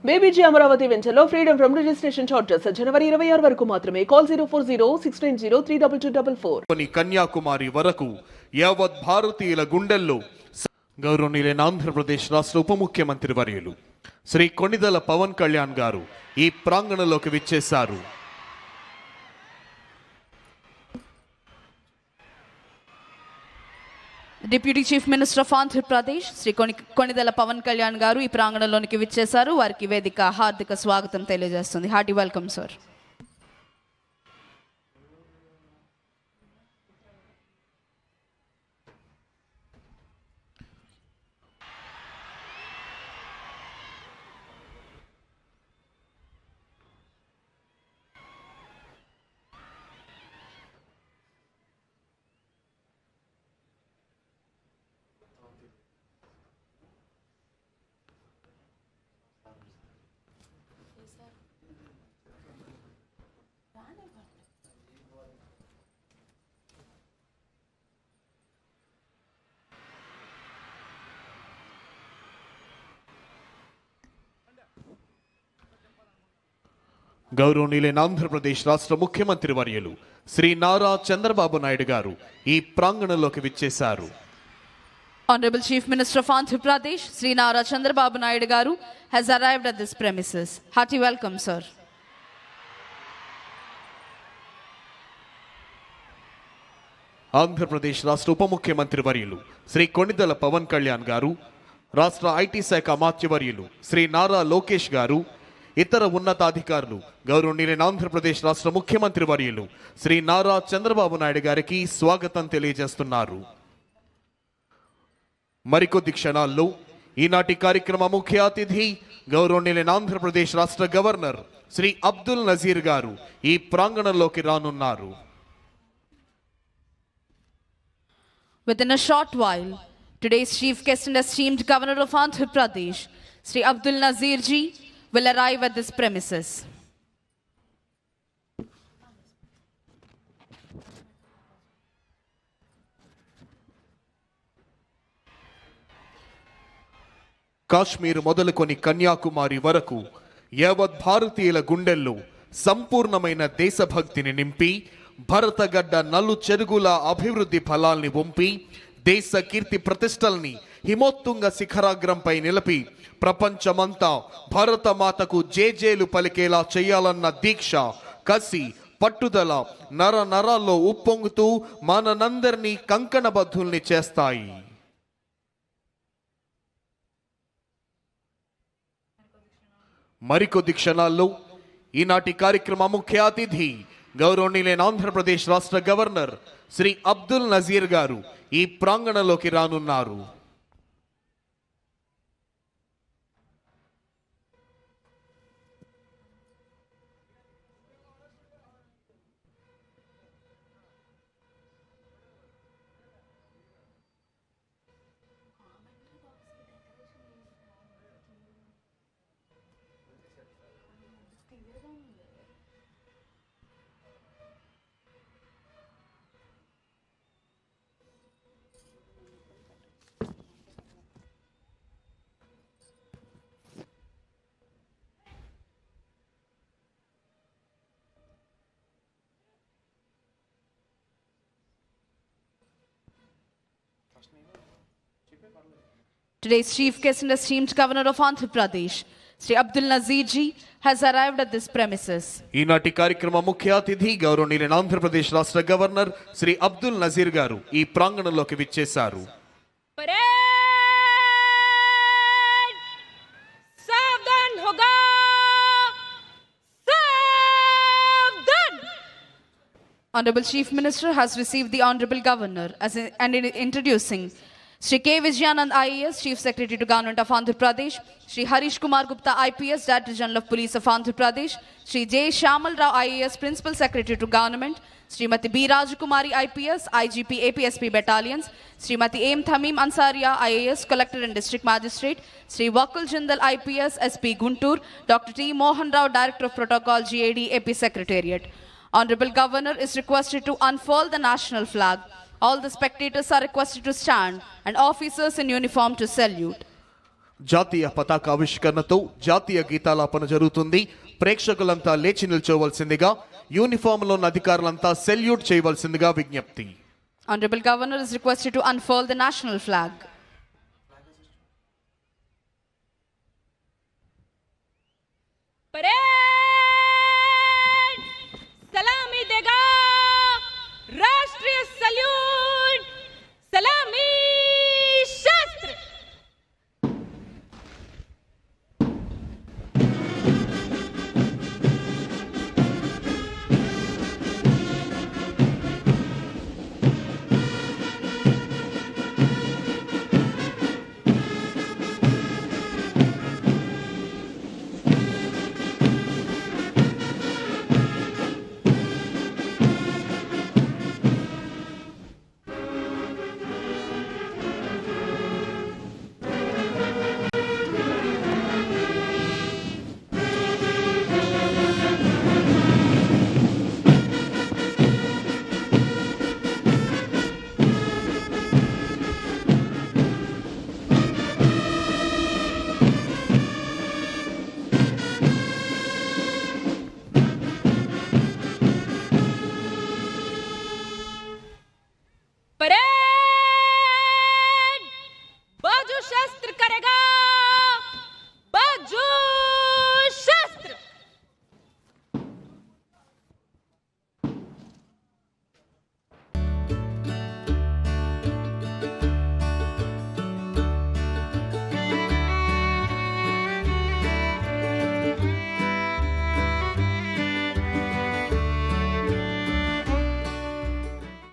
బేబీజీ అమరావతి వెంచర్లో freedom from registration charges జనవరి 26 వరకు మాత్రమే. కాల్ 04069032244. కన్యాకుమారి వరకు యావత్ భారతీయుల గుండెల్లో గౌరవనీయులైన ఆంధ్రప్రదేశ్ రాష్ట్ర ఉప ముఖ్యమంత్రి వర్యులు శ్రీ కొణిదెల పవన్ కళ్యాణ్ గారు ఈ ప్రాంగణంలోకి విచ్చేశారు. Deputy chief minister of Andhra Pradesh Shri Konidela Pawan Kalyan గారు ఈ ప్రాంగణంలోనికి విచ్చేశారు. వారికి వేదిక హార్దిక స్వాగతం తెలియజేస్తుంది. Hearty welcome sir. గౌరవనీయులైన ఆంధ్రప్రదేశ్ రాష్ట్ర ముఖ్యమంత్రి వర్యులు శ్రీ నారా చంద్రబాబు నాయుడు గారు ఈ ప్రాంగణంలోకి విచ్చేశారు. Honorable Chief Minister of Andhra Pradesh, Sri Nara Chandrababu Naidu Garu, has arrived at this premises. Hearty welcome, sir. Andhra Pradesh రాష్ట్ర ఉప ముఖ్యమంత్రి వర్యులు శ్రీ కొణిదెల పవన్ కళ్యాణ్ గారు, రాష్ట్ర ఐటీ శాఖ అమాత్యవర్యులు శ్రీ నారా లోకేష్ గారు, ఇతర ఉన్నతాధికారులు గౌరవనీయులైన ఆంధ్రప్రదేశ్ రాష్ట్ర ముఖ్యమంత్రి వర్యులు శ్రీ నారా చంద్రబాబు నాయుడు గారికి స్వాగతం తెలియజేస్తున్నారు. మరికొద్ది క్షణాల్లో ఈనాటి కార్యక్రమ ముఖ్య అతిథి గౌరవనీయులైన ఆంధ్రప్రదేశ్ రాష్ట్ర గవర్నర్ శ్రీ అబ్దుల్ నజీర్ గారు ఈ ప్రాంగణంలోకి రానున్నారు. Within a short while, today's chief guest and esteemed governor of Andhra Pradesh, Sri Abdul Nazir ji, will arrive at this premises. Kashmir మొదలుకొని కన్యాకుమారి వరకు యావత్ భారతీయుల గుండెల్లో సంపూర్ణమైన దేశభక్తిని నింపి భరతగడ్డ నలు చెరుగుల అభివృద్ధి ఫలాల్ని వంపి దేశ కీర్తి ప్రతిష్టల్ని హిమోత్తుంగ శిఖరాగ్రంపై నిలిపి ప్రపంచమంతా భారతమాతకు జేజేలు పలికేలా చేయాలన్న దీక్ష, కసి, పట్టుదల నర నరాల్లో ఉప్పొంగుతూ మనందరినీ కంకణబద్ధుల్ని చేస్తాయి. మరికొద్ది క్షణాల్లో ఈనాటి కార్యక్రమ ముఖ్య అతిథి గౌరవనీయులైన ఆంధ్రప్రదేశ్ రాష్ట్ర గవర్నర్ శ్రీ అబ్దుల్ నజీర్ గారు ఈ ప్రాంగణంలోకి రానున్నారు. Today's chief guest and esteemed governor of Andhra Pradesh, Sri Abdul Nazir ji, has arrived at this premises. ఈనాటి కార్యక్రమ ముఖ్య అతిథి గౌరవనీయులైన ఆంధ్రప్రదేశ్ రాష్ట్ర గవర్నర్ శ్రీ అబ్దుల్ నజీర్ గారు ఈ ప్రాంగణంలోకి విచ్చేశారు. Honorable Chief Minister has received the Honorable Governor and introducing Shri K. Vijayanand IAS, Chief Secretary to Government of Andhra Pradesh, Shri Harish Kumar Gupta IPS, Director General of Police of Andhra Pradesh, Shri J. Shamal Rao IAS, Principal Secretary to Government, Srimati B. Rajakumari IPS, IGP APSP Battalions, Srimati M. Thamim Ansaria IAS, Collector and District Magistrate, Sri Wakul Jindal IPS, SP Guntur, Dr. T. Mohan Rao, Director of Protocol, GAD, AP Secretariat. Honorable Governor is requested to unfurl the national flag. All the spectators are requested to stand and officers in uniform to salute. జాతీయ పతాకావిష్కరణతో జాతీయ గీతాలాపన జరుగుతుంది. ప్రేక్షకులంతా లేచి నిల్చోవలసిందిగా, యూనిఫామ్లో ఉన్న అధికారులంతా salute చేయవలసిందిగా విజ్ఞప్తి. Honorable Governor is requested to unfurl the national flag. Parade सलामी देगा राष्ट्रीय सल्यूट सलामी शस्त्र. परेड बाजू शस्त्र करेगा